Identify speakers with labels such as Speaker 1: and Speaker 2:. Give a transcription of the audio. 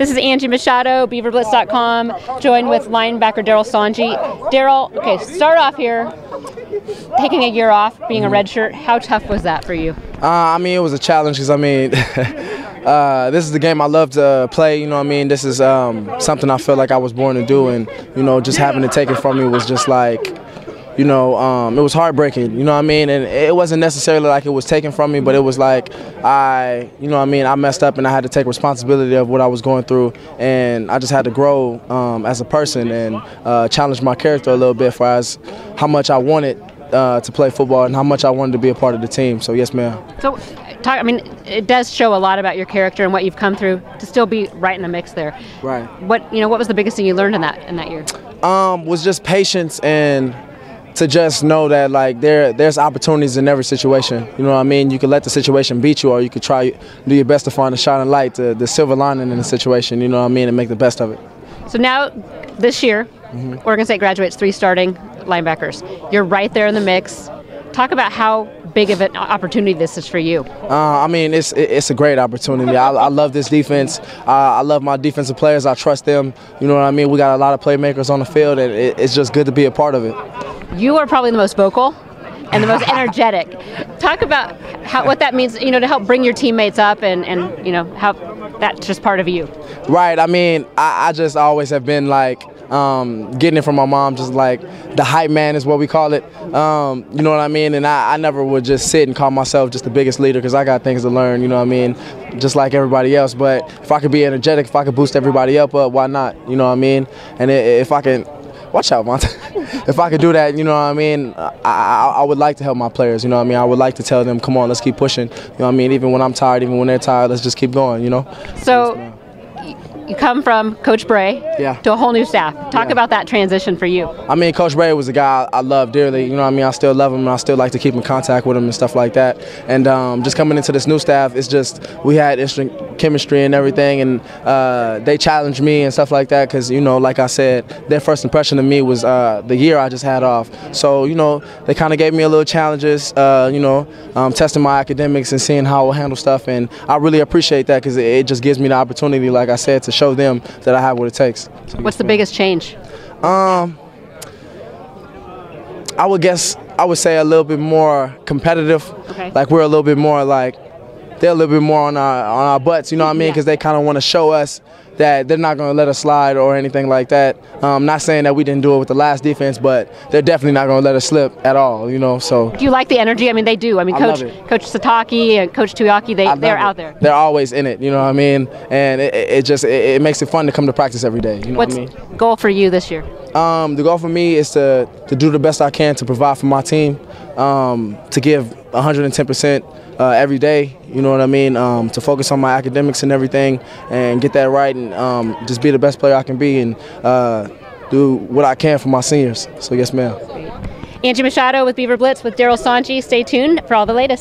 Speaker 1: This is Angie Machado, BeaverBlitz.com, joined with linebacker Darrell Songy. Darrell, okay, start off here, taking a year off, being a redshirt. How tough was that for you?
Speaker 2: I mean, it was a challenge because, I mean, this is the game I love to play, you know what I mean? This is something I feel like I was born to do, and, you know, just having it taken from me was just like, you know, it was heartbreaking, you know what I mean? And it wasn't necessarily like it was taken from me, but it was like you know what I mean, I messed up and I had to take responsibility of what I was going through, and I just had to grow as a person and challenge my character a little bit for as how much I wanted to play football and how much I wanted to be a part of the team. So yes, ma'am. So,
Speaker 1: I mean, it does show a lot about your character and what you've come through to still be right in the mix there.
Speaker 2: Right.
Speaker 1: What was the biggest thing you learned in that year?
Speaker 2: Was just patience and to just know that like there's opportunities in every situation. You know what I mean? You can let the situation beat you, or you could try do your best to find a shining light, the silver lining in the situation. You know what I mean? And make the best of it. So
Speaker 1: now, this year, Oregon State graduates 3 starting linebackers. You're right there in the mix. Talk about how big of an opportunity this is for you.
Speaker 2: I mean, it's a great opportunity. I love this defense. I love my defensive players. I trust them. You know what I mean? We got a lot of playmakers on the field, and it's just good to be a part of it.
Speaker 1: You are probably the most vocal and the most energetic. Talk about what that means, you know, to help bring your teammates up, and you know, how that's just part of you.
Speaker 2: Right. I mean, I just always have been like getting it from my mom, just like the hype man is what we call it. You know what I mean? And I never would just sit and call myself just the biggest leader, because I got things to learn, you know what I mean? Just like everybody else. But if I could be energetic, if I could boost everybody up, why not? You know what I mean? And if I can, watch out, Monte. If I could do that, you know what I mean, I would like to help my players, you know what I mean? I would like to tell them, come on, let's keep pushing. You know what I mean? Even when I'm tired, even when they're tired, let's just keep going, you know?
Speaker 1: So, you come from Coach Bray to a whole new staff. Talk about that transition for you.
Speaker 2: I mean, Coach Bray was a guy I love dearly. You know what I mean? I still love him, and I still like to keep in contact with him and stuff like that. And just coming into this new staff, it's just we had instant chemistry and everything, and they challenged me and stuff like that because, you know, like I said, their first impression of me was the year I just had off. So, you know, they kind of gave me a little challenges, you know, testing my academics and seeing how I handle stuff, and I really appreciate that because it just gives me the opportunity, like I said, to show them that I have what it takes. So
Speaker 1: what's the biggest change?
Speaker 2: I would say a little bit more competitive.
Speaker 1: Okay.
Speaker 2: Like we're a little bit more like they're a little bit more on our butts, you know what I mean? Because they kind of want to show us that they're not going to let us slide or anything like that. Not saying that we didn't do it with the last defense, but they're definitely not going to let us slip at all, you know. So. Do
Speaker 1: you like the energy? I mean, they do. I mean, Coach Sataki and Coach Tuyaki, they're out there.
Speaker 2: They're always in it, you know what I mean? And it makes it fun to come to practice every day, you know what I mean?
Speaker 1: What's the goal for you this year?
Speaker 2: The goal for me is to do the best I can to provide for my team, to give 110% every day, you know what I mean, to focus on my academics and everything and get that right, and just be the best player I can be, and do what I can for my seniors. So yes, ma'am.
Speaker 1: Angie Machado with Beaver Blitz with Darrell Songy. Stay tuned for all the latest.